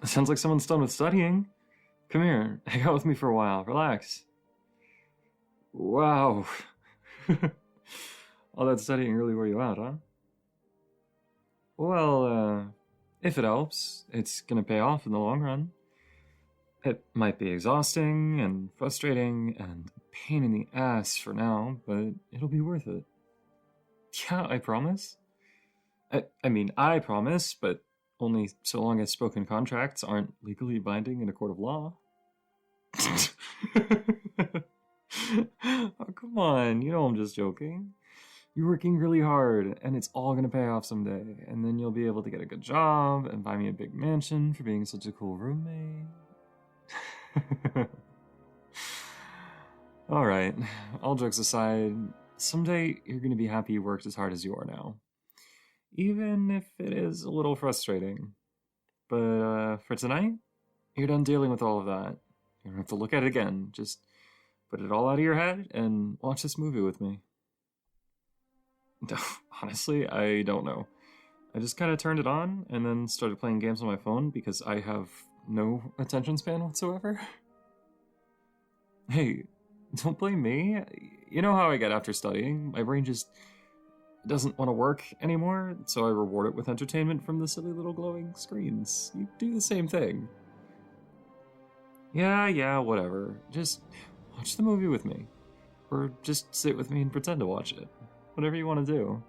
Sounds like someone's done with studying. Come here, hang out with me for a while. Relax. Wow. All that studying really wore you out, huh? Well, if it helps, it's gonna pay off in the long run. It might be exhausting and frustrating and a pain in the ass for now, but it'll be worth it. Yeah, I promise. I promise, but only so long as spoken contracts aren't legally binding in a court of law. Oh, come on, you know I'm just joking. You're working really hard, and it's all gonna pay off someday, and then you'll be able to get a good job and buy me a big mansion for being such a cool roommate. Alright, all jokes aside, someday you're gonna be happy you worked as hard as you are now. Even if it is a little frustrating. But for tonight, you're done dealing with all of that. You don't have to look at it again. Just put it all out of your head and watch this movie with me. Honestly, I don't know. I just kind of turned it on and then started playing games on my phone because I have no attention span whatsoever. Hey, don't blame me. You know how I get after studying. My brain just doesn't want to work anymore, so I reward it with entertainment from the silly little glowing screens. You do the same thing. Yeah, whatever. Just watch the movie with me. Or just sit with me and pretend to watch it. Whatever you want to do.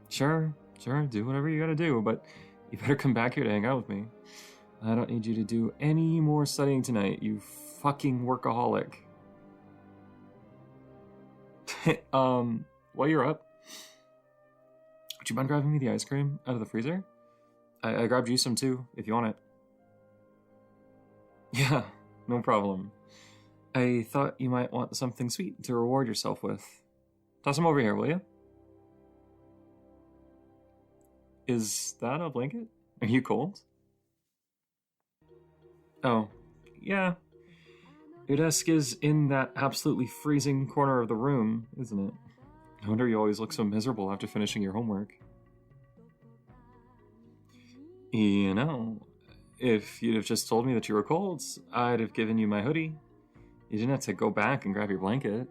Sure, do whatever you gotta do, but you better come back here to hang out with me. I don't need you to do any more studying tonight, you fucking workaholic. While you're up, would you mind grabbing me the ice cream out of the freezer? I grabbed you some too, if you want it. Yeah, no problem. I thought you might want something sweet to reward yourself with. Toss them over here, will you? Is that a blanket? Are you cold? Oh, yeah. Your desk is in that absolutely freezing corner of the room, isn't it? No wonder you always look so miserable after finishing your homework. You know, if you'd have just told me that you were cold, I'd have given you my hoodie. You didn't have to go back and grab your blanket.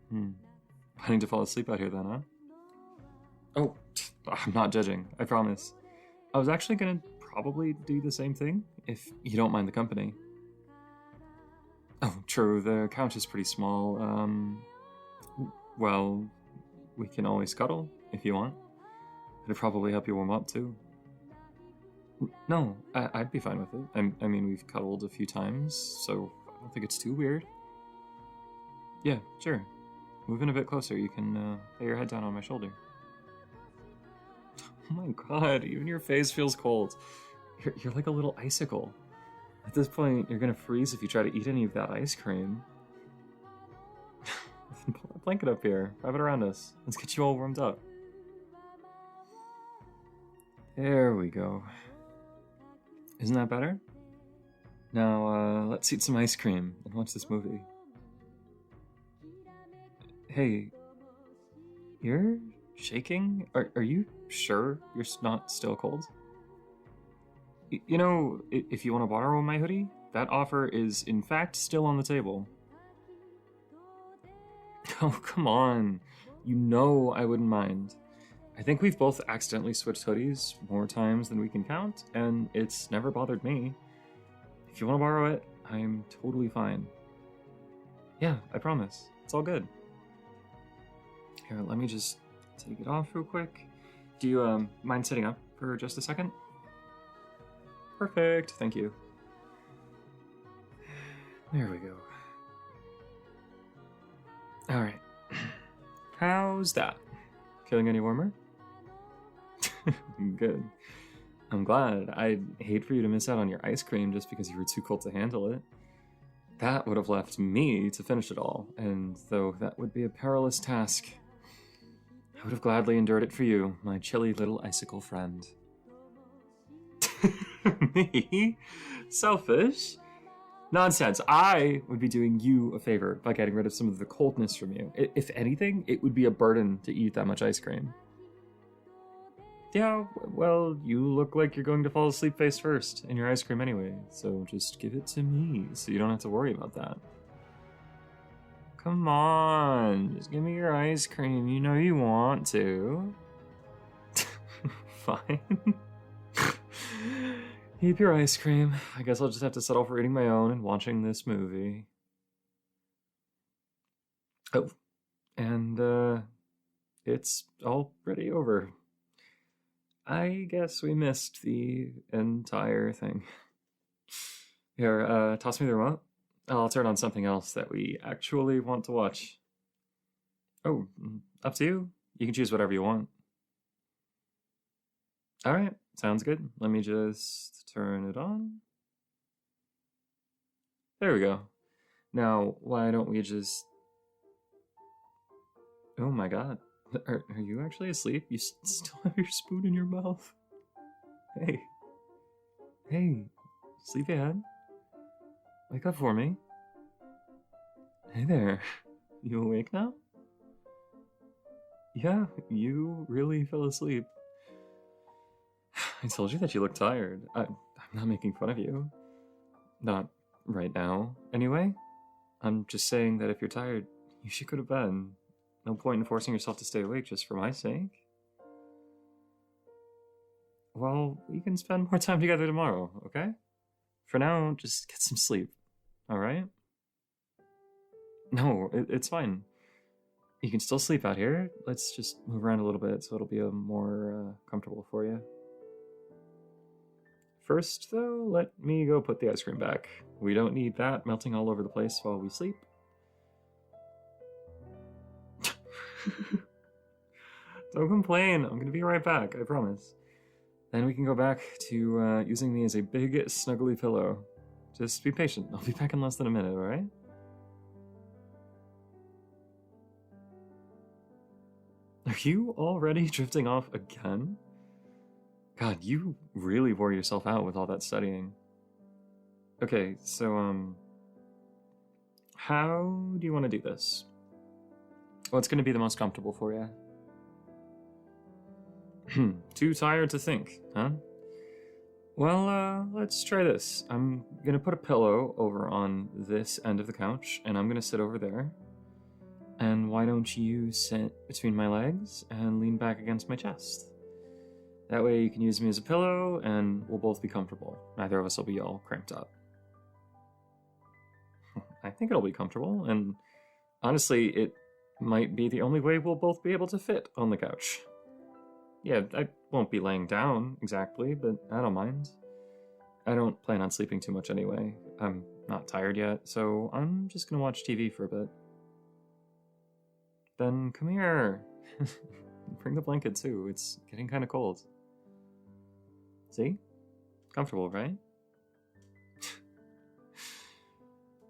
Planning to fall asleep out here then, huh? Oh, I'm not judging, I promise. I was actually gonna probably do the same thing, if you don't mind the company. Oh, true, the couch is pretty small. Well, we can always cuddle, if you want. It'd probably help you warm up, too. No, I'd be fine with it. I mean, we've cuddled a few times, so I don't think it's too weird. Yeah, sure. Move in a bit closer, you can lay your head down on my shoulder. Oh my god, even your face feels cold. You're like a little icicle. At this point, you're gonna freeze if you try to eat any of that ice cream. Pull that blanket up here, wrap it around us. Let's get you all warmed up. There we go. Isn't that better? Now, let's eat some ice cream and watch this movie. Hey, you're shaking? Are you sure you're not still cold? You know, if you want to borrow my hoodie, that offer is in fact still on the table. Oh, come on. You know I wouldn't mind. I think we've both accidentally switched hoodies more times than we can count, and it's never bothered me. If you want to borrow it, I'm totally fine. Yeah, I promise. It's all good. Here, let me just take it off real quick. Do you mind sitting up for just a second? Perfect, thank you. There we go. Alright. How's that? Feeling any warmer? Good. I'm glad. I'd hate for you to miss out on your ice cream just because you were too cold to handle it. That would have left me to finish it all, and though that would be a perilous task, I would have gladly endured it for you, my chilly little icicle friend. Me? Selfish? Nonsense. I would be doing you a favor by getting rid of some of the coldness from you. If anything, it would be a burden to eat that much ice cream. Yeah, well, you look like you're going to fall asleep face first in your ice cream anyway, so just give it to me so you don't have to worry about that. Come on, just give me your ice cream. You know you want to. Fine. Keep your ice cream. I guess I'll just have to settle for eating my own and watching this movie. Oh, and it's already over. I guess we missed the entire thing. Here, toss me the remote. I'll turn on something else that we actually want to watch. Oh, up to you. You can choose whatever you want. Alright, sounds good. Let me just turn it on. There we go. Now, why don't we just... Oh my god. Are you actually asleep? You still have your spoon in your mouth? Hey. Hey. Sleepyhead. Wake up for me. Hey there. You awake now? Yeah, you really fell asleep. I told you that you look tired. I'm not making fun of you. Not right now, anyway. I'm just saying that if you're tired, you should go to bed. No point in forcing yourself to stay awake just for my sake. Well, we can spend more time together tomorrow, okay? For now, just get some sleep, alright? No, it's fine. You can still sleep out here. Let's just move around a little bit so it'll be more comfortable for you. First, though, let me go put the ice cream back. We don't need that melting all over the place while we sleep. Don't complain, I'm gonna be right back, I promise. Then we can go back to using me as a big, snuggly pillow. Just be patient, I'll be back in less than a minute, alright? Are you already drifting off again? God, you really wore yourself out with all that studying. Okay, so, how do you want to do this? What's going to be the most comfortable for you? Too tired to think, huh? Well, let's try this. I'm going to put a pillow over on this end of the couch, and I'm going to sit over there. And why don't you sit between my legs and lean back against my chest? That way you can use me as a pillow, and we'll both be comfortable. Neither of us will be all cramped up. I think it'll be comfortable, and honestly, it might be the only way we'll both be able to fit on the couch. Yeah, I won't be laying down, exactly, but I don't mind. I don't plan on sleeping too much anyway. I'm not tired yet, so I'm just gonna watch TV for a bit. Then come here. Bring the blanket too, it's getting kinda cold. See? Comfortable, right?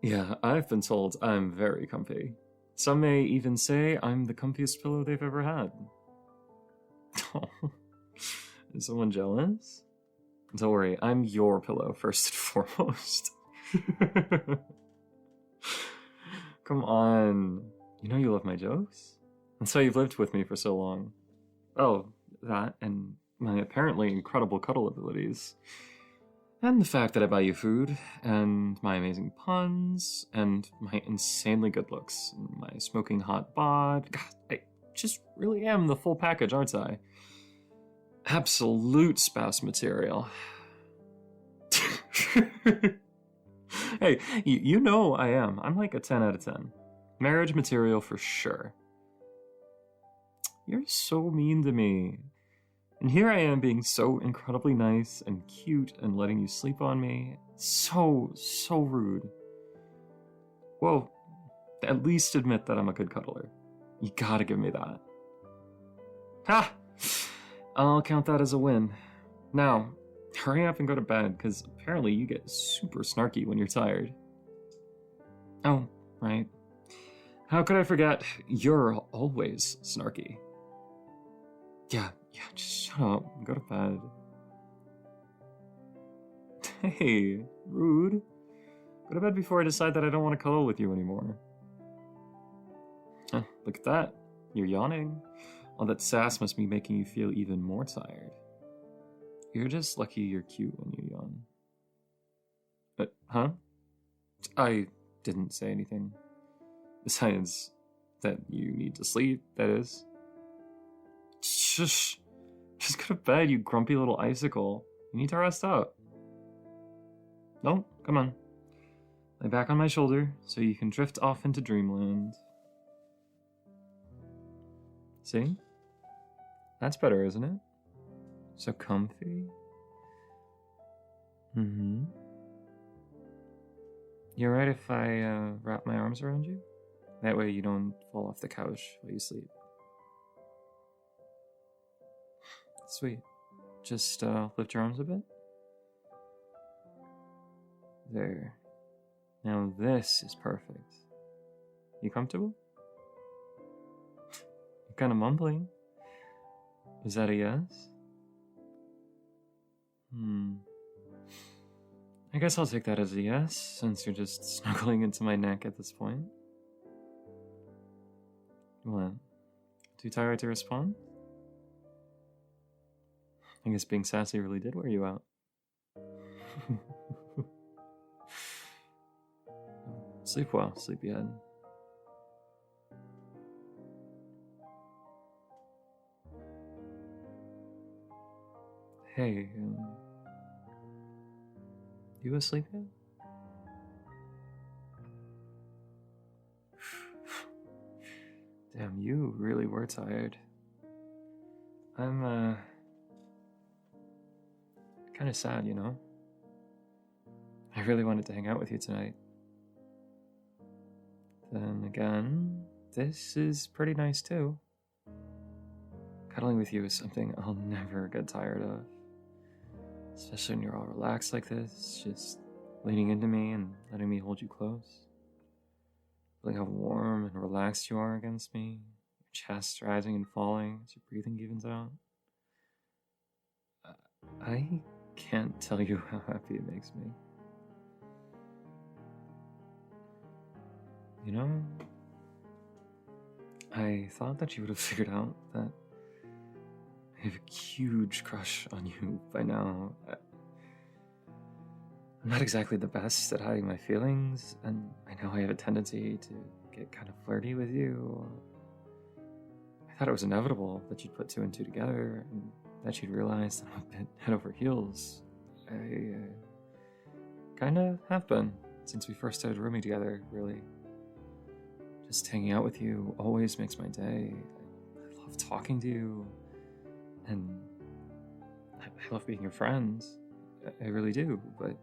Yeah, I've been told I'm very comfy. Some may even say I'm the comfiest pillow they've ever had. Is someone jealous? Don't worry, I'm your pillow first and foremost. Come on. You know you love my jokes? That's why you've lived with me for so long. Oh, that and my apparently incredible cuddle abilities. And the fact that I buy you food, and my amazing puns, and my insanely good looks, and my smoking hot bod. God, I just really am the full package, aren't I? Absolute spouse material. Hey, you know I am. I'm like a 10 out of 10. Marriage material for sure. You're so mean to me. And here I am being so incredibly nice and cute and letting you sleep on me. So rude. Well, at least admit that I'm a good cuddler. You gotta give me that. Ha! I'll count that as a win. Now, hurry up and go to bed, because apparently you get super snarky when you're tired. Oh, right. How could I forget? You're always snarky. Yeah, just shut up. Go to bed. Hey, rude. Go to bed before I decide that I don't want to cuddle with you anymore. Look at that. You're yawning. All that sass must be making you feel even more tired. You're just lucky you're cute when you yawn. Huh? I didn't say anything. Besides, that you need to sleep, that is. Shush! Just go to bed, you grumpy little icicle. You need to rest up. No, come on. Lay back on my shoulder so you can drift off into dreamland. See? That's better, isn't it? So comfy. Mm-hmm. You alright if I wrap my arms around you? That way you don't fall off the couch while you sleep. Sweet. Just lift your arms a bit. There. Now this is perfect. You comfortable? You're kind of mumbling. Is that a yes? I guess I'll take that as a yes, since you're just snuggling into my neck at this point. What? Too tired to respond? I guess being sassy really did wear you out. Sleep well, sleepyhead. Hey, you asleep yet? Damn, you really were tired. I'm, kind of sad, you know? I really wanted to hang out with you tonight. Then again, this is pretty nice too. Cuddling with you is something I'll never get tired of. Especially when you're all relaxed like this, just leaning into me and letting me hold you close. Feeling how warm and relaxed you are against me, your chest rising and falling as your breathing evens out. I can't tell you how happy it makes me. You know, I thought that you would have figured out that I have a huge crush on you by now. I'm not exactly the best at hiding my feelings, and I know I have a tendency to get kind of flirty with you. I thought it was inevitable that you'd put two and two together, and that you'd realize that I'm a bit head over heels. I kind of have been since we first started rooming together, really. Just hanging out with you always makes my day. I love talking to you, and I love being your friend. I really do, but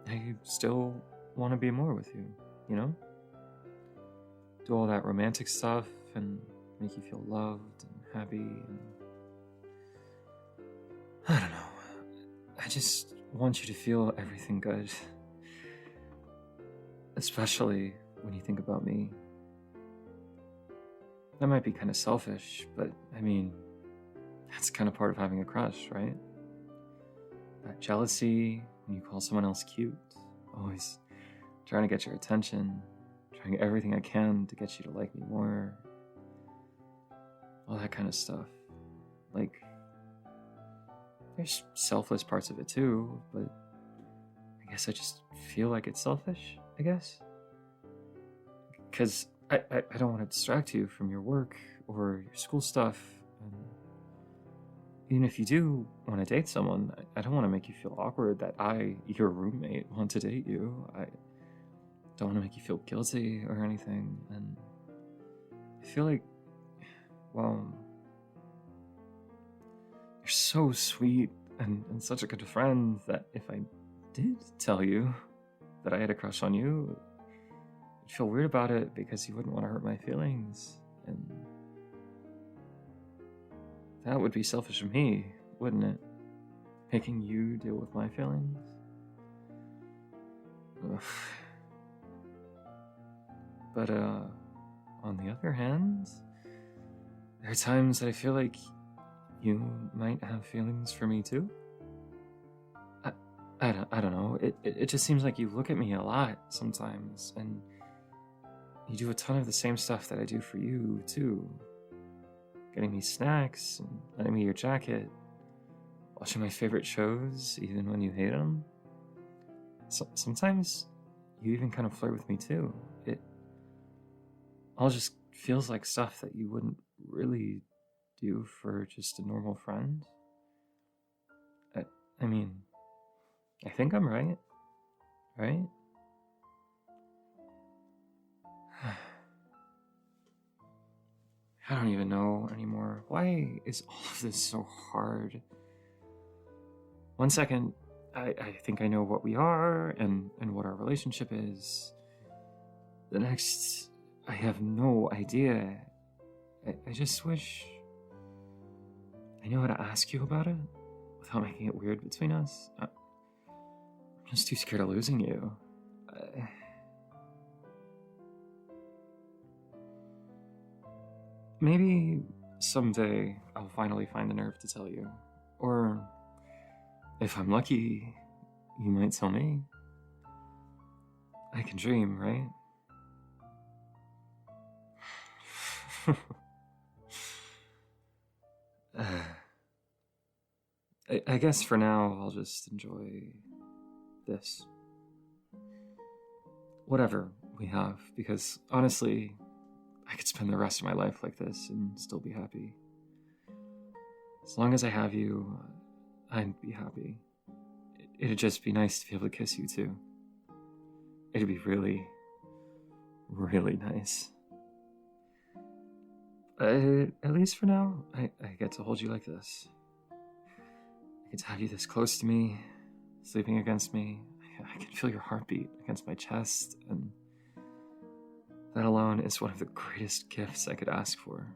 I still want to be more with you, you know? Do all that romantic stuff and make you feel loved and happy, and I don't know. I just want you to feel everything good. Especially when you think about me. That might be kind of selfish, but I mean, that's kind of part of having a crush, right? That jealousy when you call someone else cute, always trying to get your attention, trying everything I can to get you to like me more. All that kind of stuff. Like, there's selfless parts of it too, but I guess I just feel like it's selfish, I guess. Because I don't want to distract you from your work or your school stuff. And even if you do want to date someone, I don't want to make you feel awkward that I, your roommate, want to date you. I don't want to make you feel guilty or anything. And I feel like, well, you're so sweet and such a good friend that if I did tell you that I had a crush on you, you'd feel weird about it because you wouldn't want to hurt my feelings. And that would be selfish of me, wouldn't it? Making you deal with my feelings? Ugh. But, on the other hand, there are times that I feel like you might have feelings for me too. I don't know. It just seems like you look at me a lot sometimes, and you do a ton of the same stuff that I do for you, too. Getting me snacks, and letting me your jacket, watching my favorite shows, even when you hate them. Sometimes you even kind of flirt with me, too. It all just feels like stuff that you wouldn't really do for just a normal friend. I mean, I think I'm right? Right? I don't even know anymore. Why is all of this so hard? One second, I think I know what we are and what our relationship is. The next, I have no idea. I just wish I knew how to ask you about it without making it weird between us. I'm just too scared of losing you. Maybe someday I'll finally find the nerve to tell you. Or if I'm lucky, you might tell me. I can dream, right? I guess for now I'll just enjoy this. Whatever we have, because honestly, I could spend the rest of my life like this and still be happy. As long as I have you, I'd be happy. It'd just be nice to be able to kiss you too. It'd be really, really nice. At least for now, I get to hold you like this. I get to have you this close to me, sleeping against me. I can feel your heartbeat against my chest, and that alone is one of the greatest gifts I could ask for.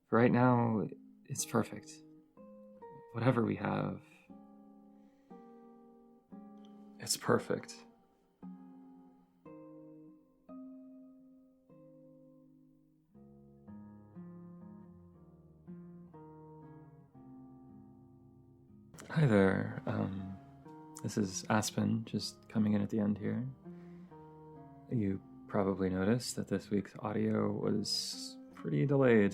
For right now, it's perfect. Whatever we have, it's perfect. Hi there, this is Aspen, just coming in at the end here. You probably noticed that this week's audio was pretty delayed.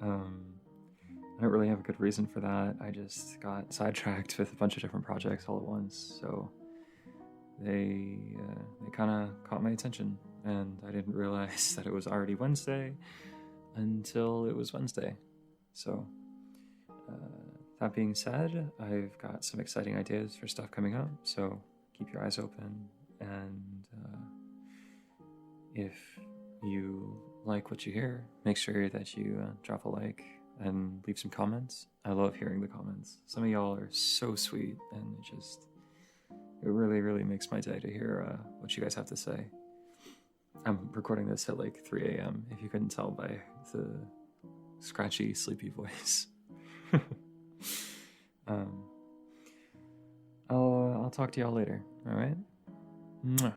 I don't really have a good reason for that. I just got sidetracked with a bunch of different projects all at once, so they kind of caught my attention, and I didn't realize that it was already Wednesday until it was Wednesday. So, that being said, I've got some exciting ideas for stuff coming up, so keep your eyes open, and if you like what you hear, make sure that you drop a like and leave some comments. I love hearing the comments. Some of y'all are so sweet, and it really, really makes my day to hear what you guys have to say. I'm recording this at like 3 a.m., if you couldn't tell by the scratchy, sleepy voice. I'll talk to y'all later, all right? Mwah.